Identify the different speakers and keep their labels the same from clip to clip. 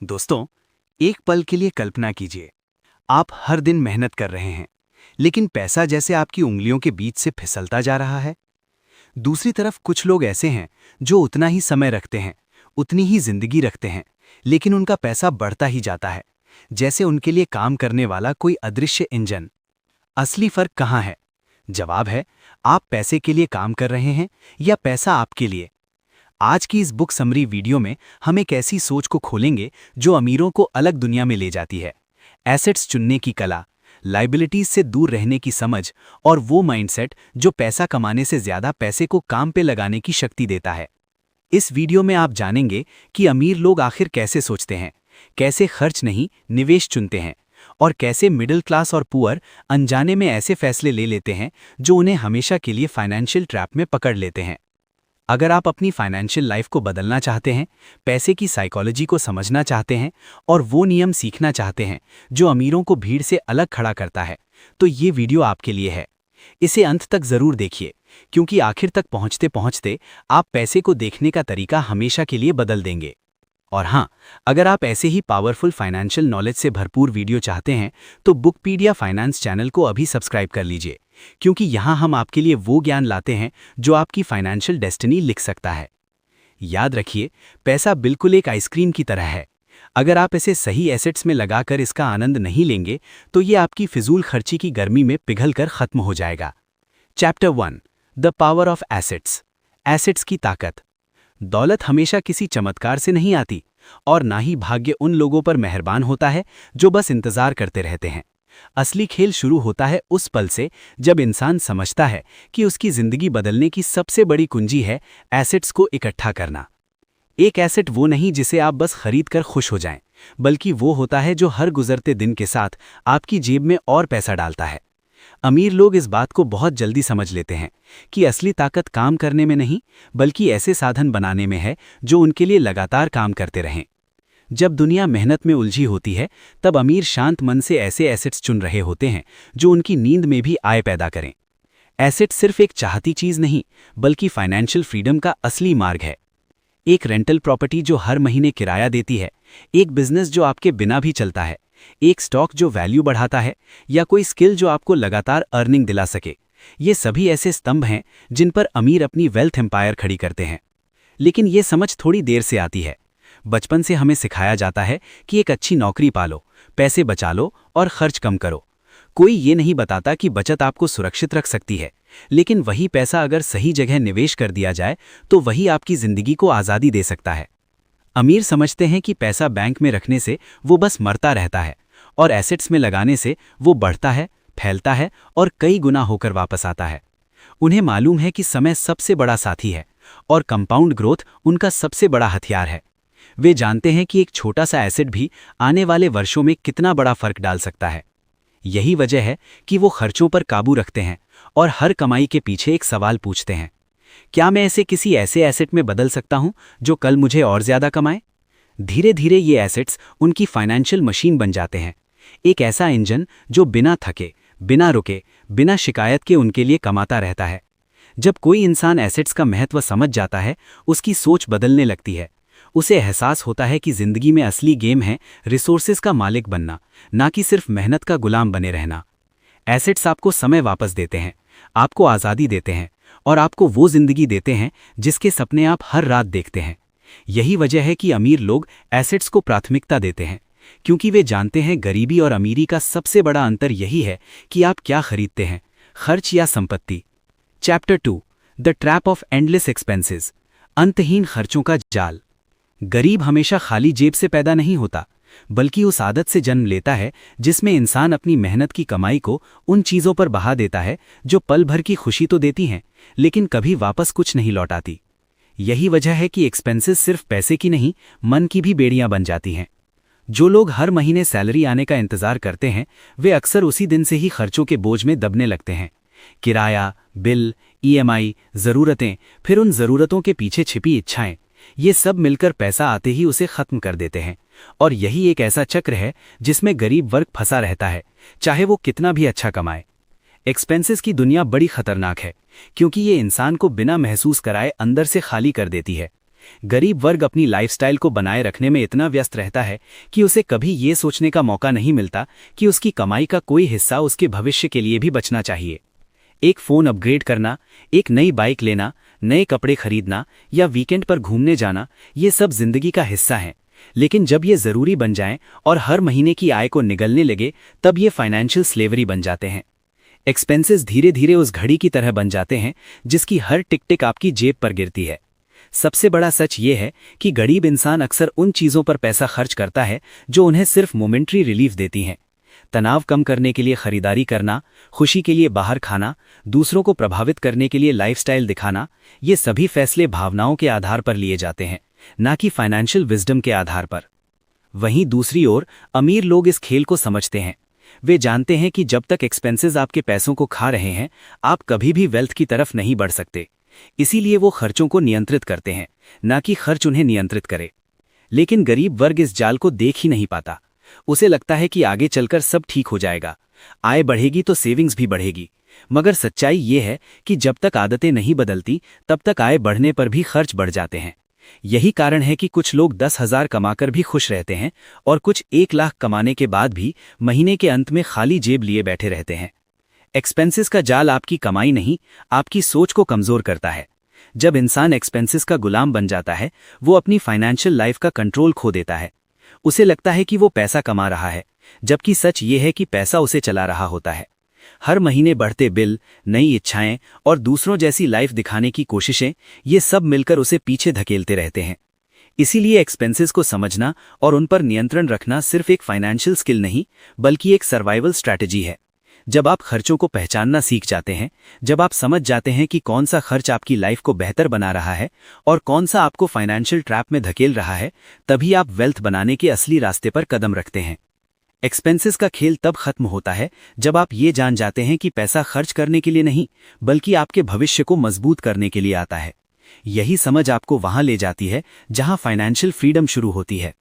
Speaker 1: दोस्तों, एक पल के लिए कल्पना कीजिए, आप हर दिन मेहनत कर रहे हैं, लेकिन पैसा जैसे आपकी उंगलियों के बीच से फिसलता जा रहा है। दूसरी तरफ कुछ लोग ऐसे हैं जो उतना ही समय रखते हैं, उतनी ही जिंदगी रखते हैं, लेकिन उनका पैसा बढ़ता ही जाता है, जैसे उनके लिए काम करने वाला कोई अदृश्य इंजन। असली फर्क कहाँ है? जवाब है, आप पैसे के लिए काम कर रहे हैं या पैसा आपके लिए। आज की इस बुक समरी वीडियो में हम एक ऐसी सोच को खोलेंगे जो अमीरों को अलग दुनिया में ले जाती है। एसेट्स चुनने की कला, लायबिलिटीज से दूर रहने की समझ और वो माइंडसेट जो पैसा कमाने से ज्यादा पैसे को काम पे लगाने की शक्ति देता है। इस वीडियो में आप जानेंगे कि अमीर लोग आखिर कैसे सोचते हैं, कैसे खर्च नहीं निवेश चुनते हैं और कैसे मिडिल क्लास और पुअर अनजाने में ऐसे फैसले ले लेते हैं जो उन्हें हमेशा के लिए फाइनेंशियल ट्रैप में पकड़ लेते हैं। अगर आप अपनी फाइनेंशियल लाइफ को बदलना चाहते हैं, पैसे की साइकोलॉजी को समझना चाहते हैं और वो नियम सीखना चाहते हैं जो अमीरों को भीड़ से अलग खड़ा करता है, तो ये वीडियो आपके लिए है। इसे अंत तक जरूर देखिए, क्योंकि आखिर तक पहुंचते पहुंचते आप पैसे को देखने का तरीका हमेशा के लिए बदल देंगे। और हाँ, अगर आप ऐसे ही पावरफुल फाइनेंशियल नॉलेज से भरपूर वीडियो चाहते हैं तो बुकपीडिया फाइनेंस चैनल को अभी सब्सक्राइब कर लीजिए, क्योंकि यहाँ हम आपके लिए वो ज्ञान लाते हैं जो आपकी फाइनेंशियल डेस्टिनी लिख सकता है। याद रखिए, पैसा बिल्कुल एक आइसक्रीम की तरह है। अगर आप इसे सही एसेट्स में लगाकर इसका आनंद नहीं लेंगे तो ये आपकी फिजूल खर्ची की गर्मी में पिघलकर खत्म हो जाएगा। Chapter 1, the power of assets. Assets की ताकत। दौलत हमेशा किसी चमत्कार से नहीं आती और ना ही भाग्य उन लोगों पर मेहरबान होता है जो बस इंतजार करते रहते हैं। असली खेल शुरू होता है उस पल से जब इंसान समझता है कि उसकी जिंदगी बदलने की सबसे बड़ी कुंजी है एसेट्स को इकट्ठा करना। एक एसेट वो नहीं जिसे आप बस खरीद कर खुश हो जाएं, बल्कि वो होता है जो हर गुजरते दिन के साथ आपकी जेब में और पैसा डालता है। अमीर लोग इस बात को बहुत जल्दी समझ लेते हैं कि असली ताकत काम करने में नहीं, बल्कि ऐसे साधन बनाने में है जो उनके लिए लगातार काम करते रहें। जब दुनिया मेहनत में उलझी होती है, तब अमीर शांत मन से ऐसे एसेट्स चुन रहे होते हैं जो उनकी नींद में भी आय पैदा करें। एसेट सिर्फ एक चाहती चीज नहीं, बल्कि फाइनेंशियल फ्रीडम का असली मार्ग है। एक रेंटल प्रॉपर्टी जो हर महीने किराया देती है, एक बिजनेस जो आपके बिना भी चलता है, एक स्टॉक जो वैल्यू बढ़ाता है, या कोई स्किल जो आपको लगातार अर्निंग दिला सके। ये सभी ऐसे स्तंभ हैं जिन पर अमीर अपनी वेल्थ एम्पायर खड़ी करते हैं। लेकिन ये समझ थोड़ी देर से आती है। बचपन से हमें सिखाया जाता है कि एक अच्छी नौकरी पालो, पैसे बचा लो और खर्च कम करो। कोई ये नहीं बताता कि बचत आपको सुरक्षित रख सकती है, लेकिन वही पैसा अगर सही जगह निवेश कर दिया जाए तो वही आपकी जिंदगी को आज़ादी दे सकता है। अमीर समझते हैं कि पैसा बैंक में रखने से वो बस मरता रहता है और एसेट्स में लगाने से वो बढ़ता है, फैलता है और कई गुना होकर वापस आता है। उन्हें मालूम है कि समय सबसे बड़ा साथी है और कंपाउंड ग्रोथ उनका सबसे बड़ा हथियार है। वे जानते हैं कि एक छोटा सा एसेट भी आने वाले वर्षों में कितना बड़ा फर्क डाल सकता है। यही वजह है कि वो खर्चों पर काबू रखते हैं और हर कमाई के पीछे एक सवाल पूछते हैं, क्या मैं इसे किसी ऐसे एसेट में बदल सकता हूं जो कल मुझे और ज्यादा कमाए? धीरे धीरे ये एसेट्स उनकी फाइनेंशियल मशीन बन जाते हैं, एक ऐसा इंजन जो बिना थके, बिना रुके, बिना शिकायत के उनके लिए कमाता रहता है। जब कोई इंसान एसेट्स का महत्व समझ जाता है, उसकी सोच बदलने लगती है। उसे एहसास होता है कि जिंदगी में असली गेम है रिसोर्सेज का मालिक बनना, ना कि सिर्फ मेहनत का गुलाम बने रहना। एसेट्स आपको समय वापस देते हैं, आपको आज़ादी देते हैं और आपको वो जिंदगी देते हैं जिसके सपने आप हर रात देखते हैं। यही वजह है कि अमीर लोग एसेट्स को प्राथमिकता देते हैं, क्योंकि वे जानते हैं गरीबी और अमीरी का सबसे बड़ा अंतर यही है कि आप क्या खरीदते हैं, खर्च या संपत्ति। Chapter 2, the trap of endless expenses. अंतहीन खर्चों का जाल। गरीब हमेशा खाली जेब से पैदा नहीं होता, बल्कि उस आदत से जन्म लेता है जिसमें इंसान अपनी मेहनत की कमाई को उन चीज़ों पर बहा देता है जो पल भर की खुशी तो देती हैं, लेकिन कभी वापस कुछ नहीं लौटाती। यही वजह है कि एक्सपेंसेस सिर्फ पैसे की नहीं, मन की भी बेड़ियां बन जाती हैं। जो लोग हर महीने सैलरी आने का इंतजार करते हैं, वे अक्सर उसी दिन से ही खर्चों के बोझ में दबने लगते हैं। किराया, बिल, ईएमआई, ज़रूरतें, फिर उन ज़रूरतों के पीछे छिपी इच्छाएं, ये सब मिलकर पैसा आते ही उसे खत्म कर देते हैं। और यही एक ऐसा चक्र है जिसमें गरीब वर्ग फंसा रहता है, चाहे वो कितना भी अच्छा कमाए। एक्सपेंसेस की दुनिया बड़ी खतरनाक है, क्योंकि ये इंसान को बिना महसूस कराए अंदर से खाली कर देती है। गरीब वर्ग अपनी लाइफस्टाइल को बनाए रखने में इतना व्यस्त रहता है कि उसे कभी ये सोचने का मौका नहीं मिलता कि उसकी कमाई का कोई हिस्सा उसके भविष्य के लिए भी बचना चाहिए। एक फ़ोन अपग्रेड करना, एक नई बाइक लेना, नए कपड़े खरीदना या वीकेंड पर घूमने जाना, ये सब जिंदगी का हिस्सा हैं। लेकिन जब ये ज़रूरी बन जाएं और हर महीने की आय को निगलने लगे, तब ये फाइनेंशियल स्लेवरी बन जाते हैं। एक्सपेंसेस धीरे धीरे उस घड़ी की तरह बन जाते हैं जिसकी हर टिक टिक आपकी जेब पर गिरती है। सबसे बड़ा सच ये है कि गरीब इंसान अक्सर उन चीज़ों पर पैसा खर्च करता है जो उन्हें सिर्फ मोमेंट्री रिलीफ देती हैं। तनाव कम करने के लिए खरीदारी करना, खुशी के लिए बाहर खाना, दूसरों को प्रभावित करने के लिए लाइफस्टाइल दिखाना, ये सभी फैसले भावनाओं के आधार पर लिए जाते हैं, ना कि फाइनेंशियल विजडम के आधार पर। वहीं दूसरी ओर अमीर लोग इस खेल को समझते हैं। वे जानते हैं कि जब तक एक्सपेंसेस आपके पैसों को खा रहे हैं, आप कभी भी वेल्थ की तरफ नहीं बढ़ सकते। इसीलिए वो खर्चों को नियंत्रित करते हैं, ना कि खर्च उन्हें नियंत्रित करे। लेकिन गरीब वर्ग इस जाल को देख ही नहीं पाता। उसे लगता है कि आगे चलकर सब ठीक हो जाएगा, आय बढ़ेगी तो सेविंग्स भी बढ़ेगी। मगर सच्चाई ये है कि जब तक आदतें नहीं बदलती, तब तक आय बढ़ने पर भी खर्च बढ़ जाते हैं। यही कारण है कि कुछ लोग 10,000 कमाकर भी खुश रहते हैं और कुछ 1 लाख कमाने के बाद भी महीने के अंत में खाली जेब लिए बैठे रहते हैं। एक्सपेंसेस का जाल आपकी कमाई नहीं, आपकी सोच को कमज़ोर करता है। जब इंसान एक्सपेंसेस का गुलाम बन जाता है, वो अपनी फाइनेंशियल लाइफ का कंट्रोल खो देता है। उसे लगता है कि वो पैसा कमा रहा है, जबकि सच ये है कि पैसा उसे चला रहा होता है। हर महीने बढ़ते बिल, नई इच्छाएं और दूसरों जैसी लाइफ दिखाने की कोशिशें, ये सब मिलकर उसे पीछे धकेलते रहते हैं। इसीलिए एक्सपेंसेस को समझना और उन पर नियंत्रण रखना सिर्फ एक फाइनेंशियल स्किल नहीं, बल्कि एक सर्वाइवल स्ट्रैटेजी है। जब आप खर्चों को पहचानना सीख जाते हैं, जब आप समझ जाते हैं कि कौन सा खर्च आपकी लाइफ को बेहतर बना रहा है और कौन सा आपको फाइनेंशियल ट्रैप में धकेल रहा है, तभी आप वेल्थ बनाने के असली रास्ते पर कदम रखते हैं। एक्सपेंसेस का खेल तब खत्म होता है जब आप ये जान जाते हैं कि पैसा खर्च करने के लिए नहीं, बल्कि आपके भविष्य को मजबूत करने के लिए आता है। यही समझ आपको वहां ले जाती है जहां फाइनेंशियल फ्रीडम शुरू होती है।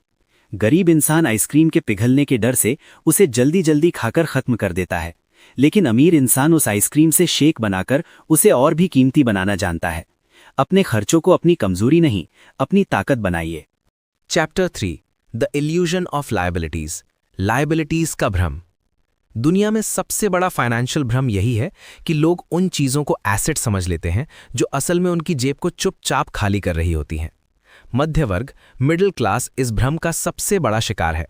Speaker 1: गरीब इंसान आइसक्रीम के पिघलने के डर से उसे जल्दी जल्दी खाकर खत्म कर देता है, लेकिन अमीर इंसान उस आइसक्रीम से शेक बनाकर उसे और भी कीमती बनाना जानता है। अपने खर्चों को अपनी कमजोरी नहीं, अपनी ताकत बनाइए।
Speaker 2: Chapter 3 the illusion of liabilities. Liabilities का भ्रम। दुनिया में सबसे बड़ा फाइनेंशियल भ्रम यही है कि लोग उन चीज़ों को एसेट समझ लेते हैं जो असल में उनकी जेब को चुपचाप खाली कर रही होती हैं। मध्य वर्ग, मिडिल क्लास इस भ्रम का सबसे बड़ा शिकार है।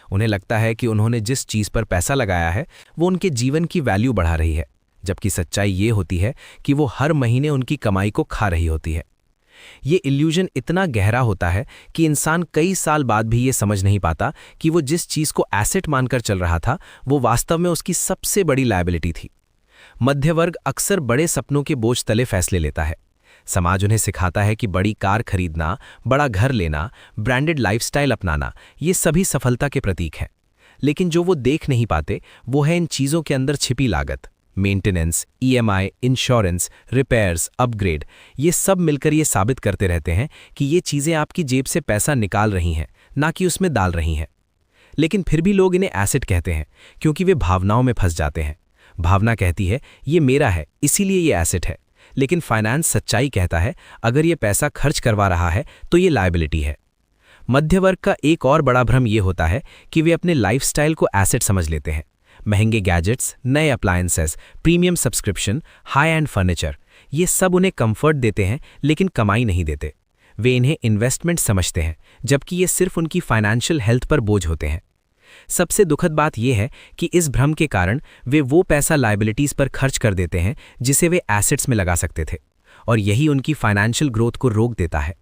Speaker 2: उन्हें लगता है कि उन्होंने जिस चीज़ पर पैसा लगाया है वो उनके जीवन की वैल्यू बढ़ा रही है, जबकि सच्चाई ये होती है कि वो हर महीने उनकी कमाई को खा रही होती है। ये इल्यूजन इतना गहरा होता है कि इंसान कई साल बाद भी ये समझ नहीं पाता कि वो जिस चीज़ को एसेट मानकर चल रहा था वो वास्तव में उसकी सबसे बड़ी लायबिलिटी थी। मध्य वर्ग अक्सर बड़े सपनों के बोझ तले फैसले लेता है। समाज उन्हें सिखाता है कि बड़ी कार खरीदना, बड़ा घर लेना, ब्रांडेड लाइफस्टाइल अपनाना, ये सभी सफलता के प्रतीक हैं। लेकिन जो वो देख नहीं पाते वो है इन चीज़ों के अंदर छिपी लागत। Maintenance, EMI, insurance, repairs, upgrade, ये सब मिलकर ये साबित करते रहते हैं कि ये चीज़ें आपकी जेब से पैसा निकाल रही हैं, ना कि उसमें डाल रही हैं। लेकिन फिर भी लोग इन्हें एसेट कहते हैं क्योंकि वे भावनाओं में फंस जाते हैं। भावना कहती है ये मेरा है इसीलिए ये एसेट है, लेकिन फाइनेंस सच्चाई कहता है अगर ये पैसा खर्च करवा रहा है तो ये लायबिलिटी है। मध्य वर्ग का एक और बड़ा भ्रम ये होता है कि वे अपने लाइफस्टाइल को एसेट समझ लेते हैं। महंगे गैजेट्स, नए appliances, premium subscription, high and furniture, ये सब उन्हें कंफर्ट देते हैं लेकिन कमाई नहीं देते। वे इन्हें इन्वेस्टमेंट समझते हैं, जबकि ये सिर्फ उनकी फाइनेंशियल हेल्थ पर बोझ होते हैं। सबसे दुखद बात यह है कि इस भ्रम के कारण वे वो पैसा लायबिलिटीज पर खर्च कर देते हैं जिसे वे एसेट्स में लगा सकते थे, और यही उनकी फाइनेंशियल ग्रोथ को रोक देता है।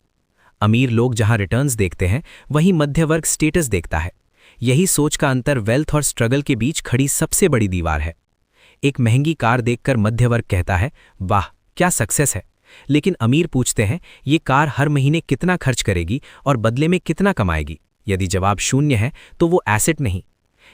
Speaker 2: अमीर लोग जहां रिटर्न्स देखते हैं वहीं मध्य वर्ग स्टेटस देखता है। यही सोच का अंतर वेल्थ और स्ट्रगल के बीच खड़ी सबसे बड़ी दीवार है। एक महंगी कार देखकर मध्य वर्ग कहता है वाह क्या सक्सेस है, लेकिन अमीर पूछते हैं ये कार हर महीने कितना खर्च करेगी और बदले में कितना कमाएगी। यदि जवाब शून्य है तो वो एसेट नहीं।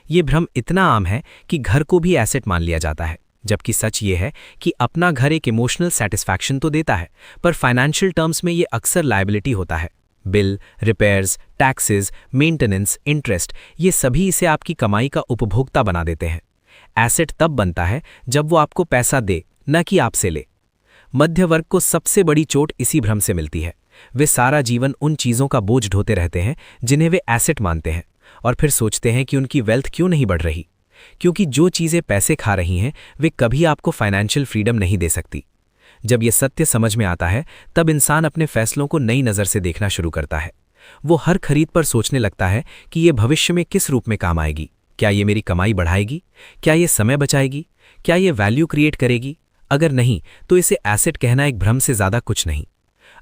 Speaker 2: ये भ्रम इतना आम है कि घर को भी एसेट मान लिया जाता है, जबकि सच ये है कि अपना घर एक इमोशनल सेटिस्फैक्शन तो देता है, पर फाइनेंशियल टर्म्स में ये अक्सर लायबिलिटी होता है। Bill, repairs, taxes, maintenance, interest, ये सभी इसे आपकी कमाई का उपभोक्ता बना देते हैं। एसेट तब बनता है जब वो आपको पैसा दे, न कि आपसे ले। मध्य वर्ग को सबसे बड़ी चोट इसी भ्रम से मिलती है। वे सारा जीवन उन चीज़ों का बोझ ढोते रहते हैं जिन्हें वे एसेट मानते हैं, और फिर सोचते हैं कि उनकी वेल्थ क्यों नहीं बढ़ रही, क्योंकि जो चीज़ें पैसे खा रही हैं वे कभी आपको फाइनेंशियल फ्रीडम नहीं दे सकती। जब यह सत्य समझ में आता है, तब इंसान अपने फैसलों को नई नज़र से देखना शुरू करता है। वो हर खरीद पर सोचने लगता है कि ये भविष्य में किस रूप में काम आएगी। क्या ये मेरी कमाई बढ़ाएगी? क्या ये समय बचाएगी? क्या ये वैल्यू क्रिएट करेगी? अगर नहीं, तो इसे एसेट कहना एक भ्रम से ज़्यादा कुछ नहीं।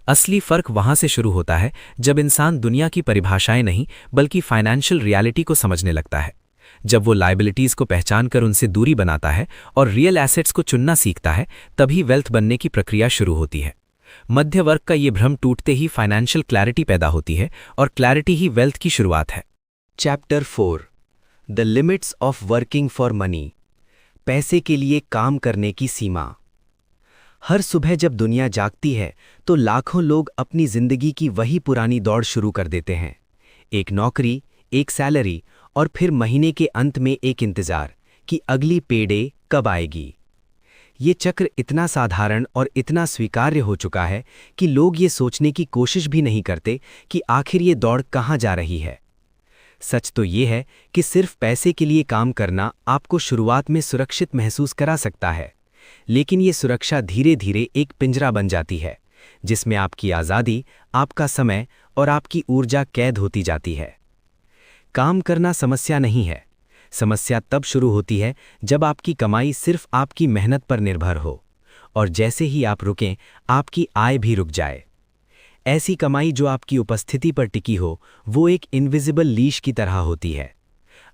Speaker 2: असली फर्क वहां से शुरू होता है जब इंसान दुनिया की परिभाषाएं नहीं बल्कि फाइनेंशियल रियलिटी को समझने लगता है। जब वो लायबिलिटीज को पहचान कर उनसे दूरी बनाता है और रियल एसेट्स को चुनना सीखता है, तभी वेल्थ बनने की प्रक्रिया शुरू होती है। मध्य वर्ग का ये भ्रम टूटते ही फाइनेंशियल क्लैरिटी पैदा होती है, और क्लैरिटी ही वेल्थ की शुरुआत है।
Speaker 1: Chapter 4 the limits of working for money. पैसे के लिए काम करने की सीमा। हर सुबह जब दुनिया जागती है तो लाखों लोग अपनी जिंदगी की वही पुरानी दौड़ शुरू कर देते हैं। एक नौकरी, एक सैलरी, और फिर महीने के अंत में एक इंतजार कि अगली पेडे कब आएगी। ये चक्र इतना साधारण और इतना स्वीकार्य हो चुका है कि लोग ये सोचने की कोशिश भी नहीं करते कि आखिर ये दौड़ कहाँ जा रही है। सच तो ये है कि सिर्फ पैसे के लिए काम करना आपको शुरुआत में सुरक्षित महसूस करा सकता है, लेकिन ये सुरक्षा धीरे धीरे एक पिंजरा बन जाती है जिसमें आपकी आज़ादी, आपका समय और आपकी ऊर्जा कैद होती जाती है। काम करना समस्या नहीं है। समस्या तब शुरू होती है जब आपकी कमाई सिर्फ आपकी मेहनत पर निर्भर हो, और जैसे ही आप रुकें, आपकी आय भी रुक जाए। ऐसी कमाई जो आपकी उपस्थिति पर टिकी हो, वो एक इनविजिबल लीश की तरह होती है।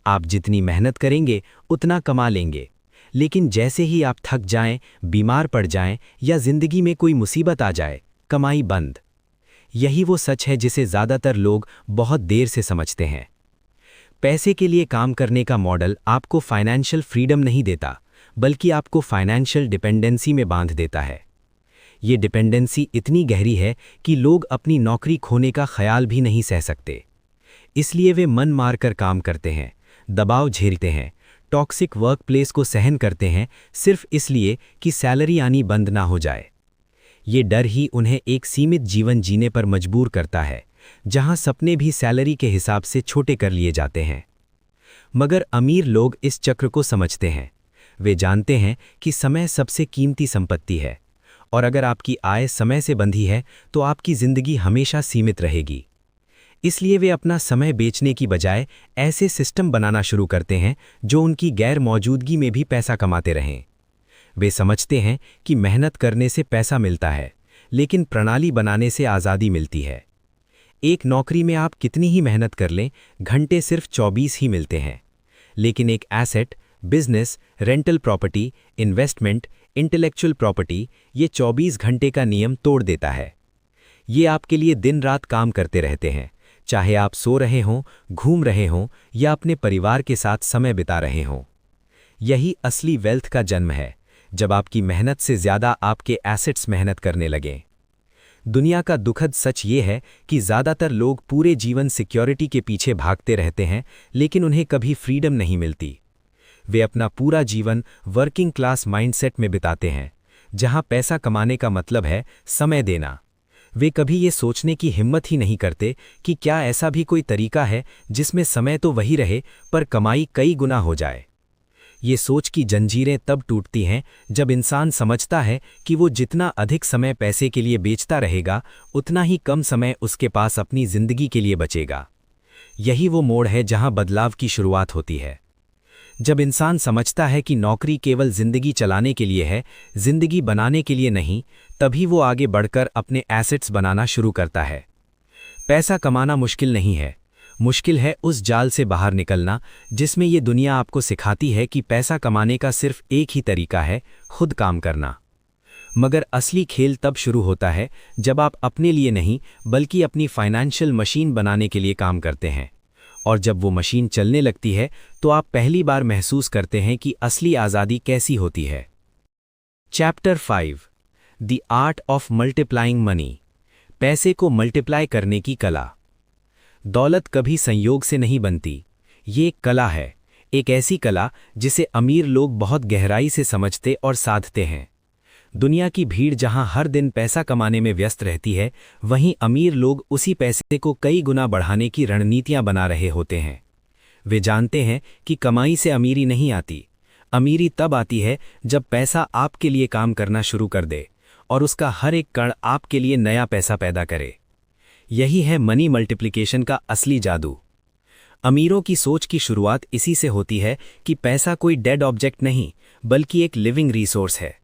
Speaker 1: आप जितनी मेहनत करेंगे उतना कमा लेंगे, लेकिन जैसे ही आप थक जाएं, बीमार पड़ जाएं या जिंदगी में कोई मुसीबत आ जाए, कमाई बंद। यही वो सच है जिसे ज़्यादातर लोग बहुत देर से समझते हैं। पैसे के लिए काम करने का मॉडल आपको फाइनेंशियल फ्रीडम नहीं देता, बल्कि आपको फाइनेंशियल डिपेंडेंसी में बांध देता है। ये डिपेंडेंसी इतनी गहरी है कि लोग अपनी नौकरी खोने का ख्याल भी नहीं सह सकते। इसलिए वे मन मारकर काम करते हैं, दबाव झेलते हैं, टॉक्सिक वर्कप्लेस को सहन करते हैं, सिर्फ इसलिए कि सैलरी आनी बंद ना हो जाए। ये डर ही उन्हें एक सीमित जीवन जीने पर मजबूर करता है, जहां सपने भी सैलरी के हिसाब से छोटे कर लिए जाते हैं। मगर अमीर लोग इस चक्र को समझते हैं। वे जानते हैं कि समय सबसे कीमती संपत्ति है, और अगर आपकी आय समय से बंधी है तो आपकी जिंदगी हमेशा सीमित रहेगी। इसलिए वे अपना समय बेचने की बजाय ऐसे सिस्टम बनाना शुरू करते हैं जो उनकी गैर मौजूदगी में भी पैसा कमाते रहें। वे समझते हैं कि मेहनत करने से पैसा मिलता है, लेकिन प्रणाली बनाने से आज़ादी मिलती है। एक नौकरी में आप कितनी ही मेहनत कर लें, घंटे सिर्फ 24 ही मिलते हैं, लेकिन एक asset, business, rental property, investment, intellectual property ये 24 घंटे का नियम तोड़ देता है। ये आपके लिए दिन रात काम करते रहते हैं, चाहे आप सो रहे हों, घूम रहे हों या अपने परिवार के साथ समय बिता रहे हों। यही असली वेल्थ का जन्म है, जब आपकी मेहनत से ज़्यादा आपके एसेट्स मेहनत करने लगें। दुनिया का दुखद सच ये है कि ज़्यादातर लोग पूरे जीवन सिक्योरिटी के पीछे भागते रहते हैं, लेकिन उन्हें कभी फ्रीडम नहीं मिलती। वे अपना पूरा जीवन वर्किंग क्लास माइंडसेट में बिताते हैं, जहां पैसा कमाने का मतलब है समय देना। वे कभी ये सोचने की हिम्मत ही नहीं करते कि क्या ऐसा भी कोई तरीका है जिसमें समय तो वही रहे पर कमाई कई गुना हो जाए। ये सोच की जंजीरें तब टूटती हैं जब इंसान समझता है कि वो जितना अधिक समय पैसे के लिए बेचता रहेगा, उतना ही कम समय उसके पास अपनी जिंदगी के लिए बचेगा। यही वो मोड़ है जहां बदलाव की शुरुआत होती है। जब इंसान समझता है कि नौकरी केवल जिंदगी चलाने के लिए है, जिंदगी बनाने के लिए नहीं, तभी वो आगे बढ़कर अपने एसेट्स बनाना शुरू करता है। पैसा कमाना मुश्किल नहीं है, मुश्किल है उस जाल से बाहर निकलना जिसमें ये दुनिया आपको सिखाती है कि पैसा कमाने का सिर्फ एक ही तरीका है, खुद काम करना। मगर असली खेल तब शुरू होता है जब आप अपने लिए नहीं बल्कि अपनी फाइनेंशियल मशीन बनाने के लिए काम करते हैं, और जब वो मशीन चलने लगती है तो आप पहली बार महसूस करते हैं कि असली आज़ादी कैसी होती है। Chapter 5 the art of multiplying money. पैसे को मल्टीप्लाई करने की कला। दौलत कभी संयोग से नहीं बनती, ये एक कला है, एक ऐसी कला जिसे अमीर लोग बहुत गहराई से समझते और साधते हैं।
Speaker 2: दुनिया की भीड़ जहां हर दिन पैसा कमाने में व्यस्त रहती है, वहीं अमीर लोग उसी पैसे को कई गुना बढ़ाने की रणनीतियां बना रहे होते हैं। वे जानते हैं कि कमाई से अमीरी नहीं आती। अमीरी तब आती है जब पैसा आपके लिए काम करना शुरू कर दे और उसका हर एक कण आपके लिए नया पैसा पैदा करे। यही है मनी मल्टीप्लिकेशन का असली जादू। अमीरों की सोच की शुरुआत इसी से होती है कि पैसा कोई डेड ऑब्जेक्ट नहीं, बल्कि एक लिविंग रिसोर्स है।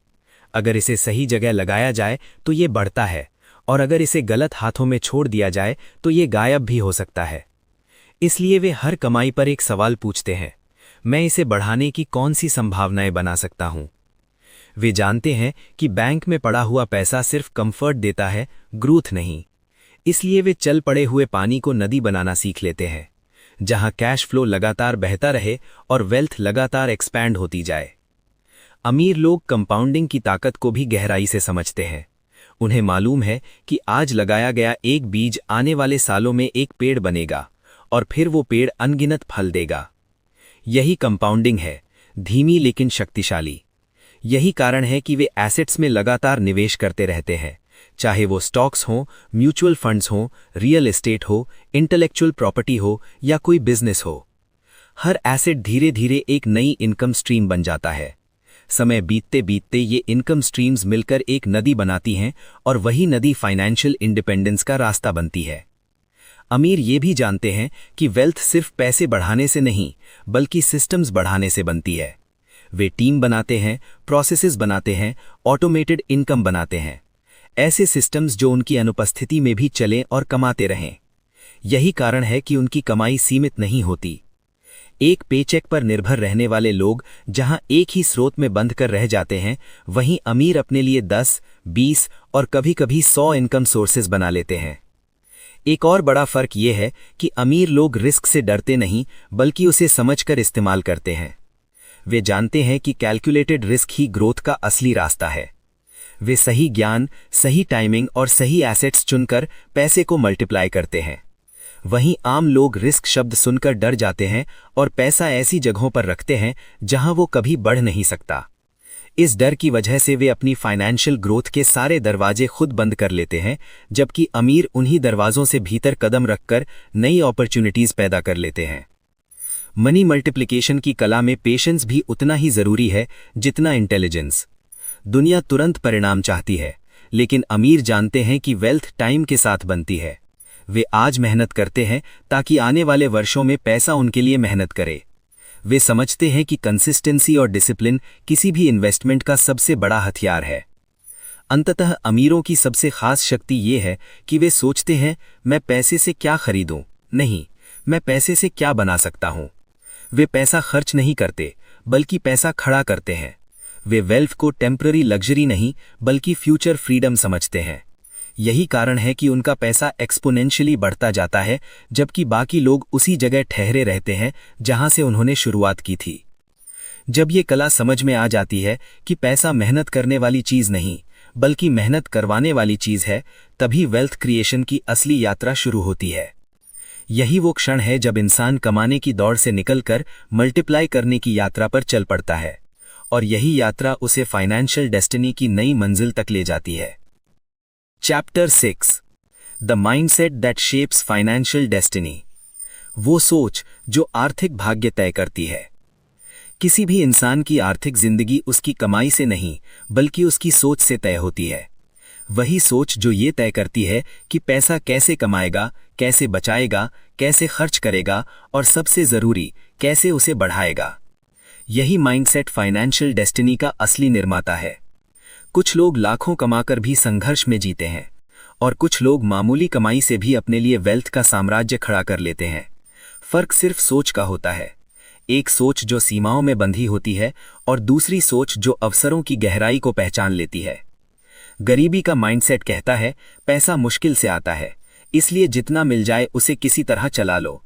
Speaker 2: अगर इसे सही जगह लगाया जाए तो ये बढ़ता है, और अगर इसे गलत हाथों में छोड़ दिया जाए तो ये गायब भी हो सकता है। इसलिए वे हर कमाई पर एक सवाल पूछते हैं, मैं इसे बढ़ाने की कौन सी संभावनाएं बना सकता हूं? वे जानते हैं कि बैंक में पड़ा हुआ पैसा सिर्फ कंफर्ट देता है, ग्रोथ नहीं। इसलिए वे चल पड़े हुए पानी को नदी बनाना सीख लेते हैं, जहां कैश फ्लो लगातार बहता रहे और वेल्थ लगातार एक्सपैंड होती जाए। अमीर लोग कंपाउंडिंग की ताकत को भी गहराई से समझते हैं। उन्हें मालूम है कि आज लगाया गया एक बीज आने वाले सालों में एक पेड़ बनेगा और फिर वो पेड़ अनगिनत फल देगा। यही कंपाउंडिंग है, धीमी लेकिन शक्तिशाली। यही कारण है कि वे एसेट्स में लगातार निवेश करते रहते हैं, चाहे वो स्टॉक्स हों, म्यूचुअल फंड्स हों, रियल एस्टेट हो, इंटेलेक्चुअल प्रॉपर्टी हो या कोई बिजनेस हो। हर एसेट धीरे धीरे एक नई इनकम स्ट्रीम बन जाता है। समय बीतते बीतते ये इनकम स्ट्रीम्स मिलकर एक नदी बनाती हैं और वही नदी फाइनेंशियल इंडिपेंडेंस का रास्ता बनती है। अमीर ये भी जानते हैं कि वेल्थ सिर्फ पैसे बढ़ाने से नहीं, बल्कि सिस्टम्स बढ़ाने से बनती है। वे टीम बनाते हैं, प्रोसेसेस बनाते हैं, ऑटोमेटेड इनकम बनाते हैं, ऐसे सिस्टम्स जो उनकी अनुपस्थिति में भी चलें और कमाते रहें। यही कारण है कि उनकी कमाई सीमित नहीं होती। एक पेचेक पर निर्भर रहने वाले लोग जहां एक ही स्रोत में बंद कर रह जाते हैं, वहीं अमीर अपने लिए 10, 20 और कभी-कभी 100 इनकम सोर्सेज बना लेते हैं। एक और बड़ा फर्क यह है कि अमीर लोग रिस्क से डरते नहीं, बल्कि उसे समझकर इस्तेमाल करते हैं। वे जानते हैं कि कैलकुलेटेड रिस्क ही ग्रोथ का असली रास्ता है। वे सही ज्ञान, सही टाइमिंग और सही एसेट्स चुनकर पैसे को मल्टीप्लाई करते हैं। वहीं आम लोग रिस्क शब्द सुनकर डर जाते हैं और पैसा ऐसी जगहों पर रखते हैं जहां वो कभी बढ़ नहीं सकता। इस डर की वजह से वे अपनी फाइनेंशियल ग्रोथ के सारे दरवाजे खुद बंद कर लेते हैं, जबकि अमीर उन्हीं दरवाजों से भीतर कदम रखकर नई अपॉर्चुनिटीज पैदा कर लेते हैं। मनी मल्टीप्लिकेशन की कला में पेशेंस भी उतना ही जरूरी है जितना इंटेलिजेंस। दुनिया तुरंत परिणाम चाहती है, लेकिन अमीर जानते हैं कि वेल्थ टाइम के साथ बनती है। वे आज मेहनत करते हैं ताकि आने वाले वर्षों में पैसा उनके लिए मेहनत करे। वे समझते हैं कि कंसिस्टेंसी और डिसिप्लिन किसी भी इन्वेस्टमेंट का सबसे बड़ा हथियार है। अंततः अमीरों की सबसे खास शक्ति ये है कि वे सोचते हैं, मैं पैसे से क्या खरीदूं, नहीं, मैं पैसे से क्या बना सकता हूं। वे पैसा खर्च नहीं करते, बल्कि पैसा खड़ा करते हैं। वे वेल्थ को टेम्पररी लग्जरी नहीं, बल्कि फ्यूचर फ्रीडम समझते हैं। यही कारण है कि उनका पैसा एक्सपोनेंशियली बढ़ता जाता है, जबकि बाकी लोग उसी जगह ठहरे रहते हैं जहां से उन्होंने शुरुआत की थी। जब ये कला समझ में आ जाती है कि पैसा मेहनत करने वाली चीज नहीं, बल्कि मेहनत करवाने वाली चीज है, तभी वेल्थ क्रिएशन की असली यात्रा शुरू होती है। यही वो क्षण है जब इंसान कमाने की दौड़ से निकलकर मल्टीप्लाई करने की यात्रा पर चल पड़ता है, और यही यात्रा उसे फाइनेंशियल डेस्टिनी की नई मंजिल तक ले जाती है। Chapter 6 the mindset that shapes financial destiny. वो सोच जो आर्थिक भाग्य तय करती है। किसी भी इंसान की आर्थिक जिंदगी उसकी कमाई से नहीं, बल्कि उसकी सोच से तय होती है। वही सोच जो ये तय करती है कि पैसा कैसे कमाएगा, कैसे बचाएगा, कैसे खर्च करेगा और सबसे जरूरी, कैसे उसे बढ़ाएगा। यही माइंडसेट फाइनेंशियल डेस्टिनी का असली निर्माता है। कुछ लोग लाखों कमाकर भी संघर्ष में जीते हैं, और कुछ लोग मामूली कमाई से भी अपने लिए वेल्थ का साम्राज्य खड़ा कर लेते हैं। फर्क सिर्फ सोच का होता है। एक सोच जो सीमाओं में बंधी होती है, और दूसरी सोच जो अवसरों की गहराई को पहचान लेती है। गरीबी का माइंडसेट कहता है, पैसा मुश्किल से आता है, इसलिए जितना मिल जाए उसे किसी तरह चला लो।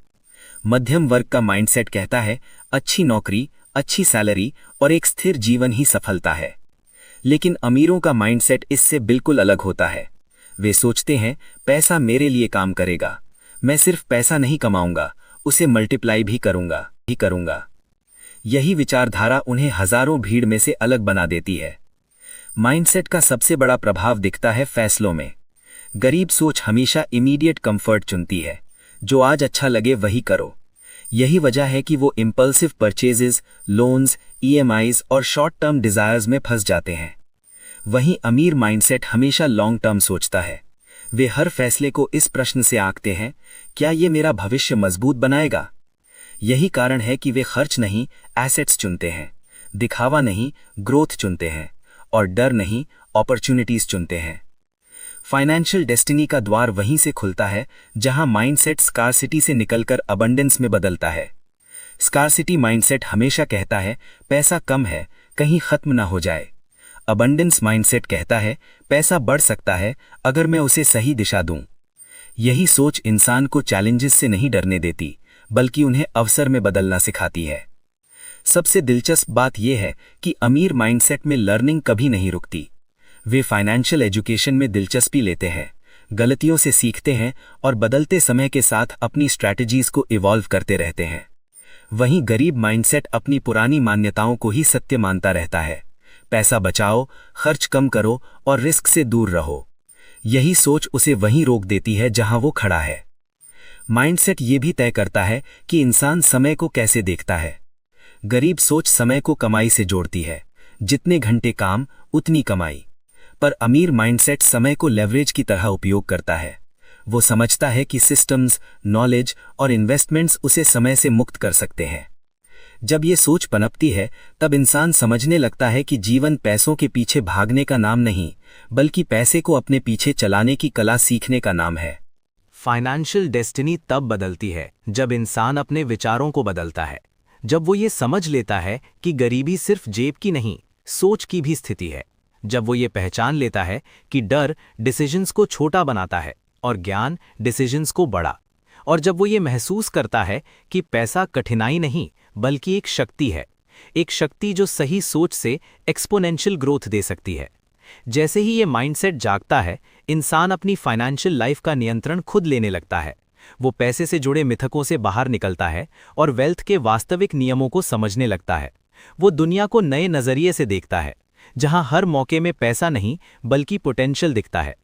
Speaker 2: मध्यम वर्ग का माइंडसेट कहता है, अच्छी नौकरी, अच्छी सैलरी और एक स्थिर जीवन ही सफलता है। लेकिन अमीरों का माइंडसेट इससे बिल्कुल अलग होता है। वे सोचते हैं, पैसा मेरे लिए काम करेगा, मैं सिर्फ पैसा नहीं कमाऊंगा, उसे मल्टीप्लाई भी करूंगा। यही विचारधारा उन्हें हजारों भीड़ में से अलग बना देती है।
Speaker 3: माइंडसेट का सबसे बड़ा प्रभाव दिखता है फैसलों में। गरीब सोच हमेशा इमीडिएट कंफर्ट चुनती है, जो आज अच्छा लगे वही करो। यही वजह है कि वो इंपल्सिव परचेजेस, लोन्स, ईएमआईज और शॉर्ट टर्म डिजायर्स में फंस जाते हैं। वहीं अमीर माइंडसेट हमेशा लॉन्ग टर्म सोचता है। वे हर फैसले को इस प्रश्न से आंकते हैं, क्या ये मेरा भविष्य मजबूत बनाएगा? यही कारण है कि वे खर्च नहीं, एसेट्स चुनते हैं, दिखावा नहीं, ग्रोथ चुनते हैं, और डर नहीं, अपॉर्चुनिटीज चुनते हैं। फाइनेंशियल डेस्टिनी का द्वार वहीं से खुलता है जहां माइंडसेट स्कार्सिटी से निकलकर अबंडेंस में बदलता है। स्कार्सिटी माइंडसेट हमेशा कहता है पैसा कम है, कहीं खत्म ना हो जाए। अबंडेंस माइंडसेट कहता है पैसा बढ़ सकता है अगर मैं उसे सही दिशा दूं। यही सोच इंसान को चैलेंजेस से नहीं डरने देती, बल्कि उन्हें अवसर में बदलना सिखाती है। सबसे दिलचस्प बात यह है कि अमीर माइंडसेट में लर्निंग कभी नहीं रुकती। वे फाइनेंशियल एजुकेशन में दिलचस्पी लेते हैं, गलतियों से सीखते हैं और बदलते समय के साथ अपनी स्ट्रैटेजीज को इवॉल्व करते रहते हैं। वहीं गरीब माइंडसेट अपनी पुरानी मान्यताओं को ही सत्य मानता रहता है। पैसा बचाओ, खर्च कम करो और रिस्क से दूर रहो। यही सोच उसे वहीं रोक देती है जहां वो खड़ा है। माइंडसेट ये भी तय करता है कि इंसान समय को कैसे देखता है। गरीब सोच समय को कमाई से जोड़ती है, जितने घंटे काम उतनी कमाई। पर अमीर माइंडसेट समय को लेवरेज की तरह उपयोग करता है। वो समझता है कि सिस्टम्स, नॉलेज और इन्वेस्टमेंट्स उसे समय से मुक्त कर सकते हैं। जब ये सोच पनपती है, तब इंसान समझने लगता है कि जीवन पैसों के पीछे भागने का नाम नहीं, बल्कि पैसे को अपने पीछे चलाने की कला सीखने का नाम है।
Speaker 2: फाइनेंशियल डेस्टिनी तब बदलती है जब इंसान अपने विचारों को बदलता है, जब वो ये समझ लेता है कि गरीबी सिर्फ जेब की नहीं, सोच की भी स्थिति है, जब वो ये पहचान लेता है कि डर डिसीजंस को छोटा बनाता है और ज्ञान डिसीजंस को बड़ा, और जब वो ये महसूस करता है कि पैसा कठिनाई नहीं बल्कि एक शक्ति है, एक शक्ति जो सही सोच से एक्सपोनेंशियल ग्रोथ दे सकती है। जैसे ही ये माइंडसेट जागता है, इंसान अपनी फाइनेंशियल लाइफ का नियंत्रण खुद लेने लगता है। वो पैसे से जुड़े मिथकों से बाहर निकलता है और वेल्थ के वास्तविक नियमों को समझने लगता है। वो दुनिया को नए नजरिए से देखता है, जहां हर मौके में पैसा नहीं बल्कि पोटेंशियल दिखता है।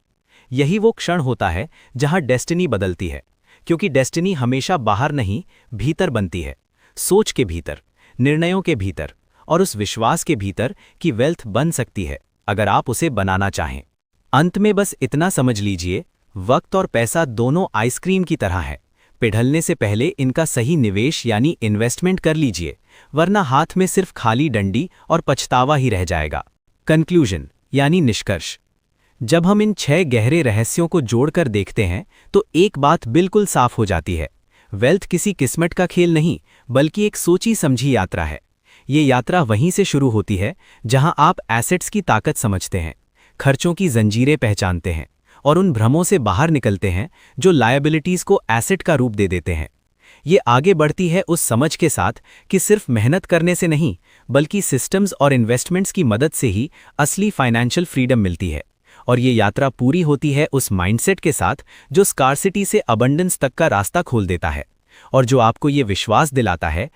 Speaker 2: यही वो क्षण होता है जहां डेस्टिनी बदलती है, क्योंकि डेस्टिनी हमेशा बाहर नहीं, भीतर बनती है। सोच के भीतर, निर्णयों के भीतर और उस विश्वास के भीतर कि वेल्थ बन सकती है अगर आप उसे बनाना चाहें। अंत में बस इतना समझ लीजिए, वक्त और पैसा दोनों आइसक्रीम की तरह है। पिघलने से पहले इनका सही निवेश यानी इन्वेस्टमेंट कर लीजिए, वरना हाथ में सिर्फ खाली डंडी और पछतावा ही रह जाएगा। कंक्लूजन यानी निष्कर्ष। जब हम इन 6 गहरे रहस्यों को जोड़कर देखते हैं तो एक बात बिल्कुल साफ हो जाती है, वेल्थ किसी किस्मत का खेल नहीं बल्कि एक सोची समझी यात्रा है। ये यात्रा वहीं से शुरू होती है जहां आप एसेट्स की ताकत समझते हैं, खर्चों की जंजीरें पहचानते हैं और उन भ्रमों से बाहर निकलते हैं जो लायबिलिटीज को एसेट का रूप दे देते हैं। ये आगे बढ़ती है उस समझ के साथ कि सिर्फ मेहनत करने से नहीं बल्कि सिस्टम्स और इन्वेस्टमेंट्स की मदद से ही असली फाइनेंशियल फ्रीडम मिलती है। और ये यात्रा पूरी होती है उस माइंडसेट के साथ जो स्कार्सिटी से अबंडेंस तक का रास्ता खोल देता है और जो आपको ये विश्वास दिलाता है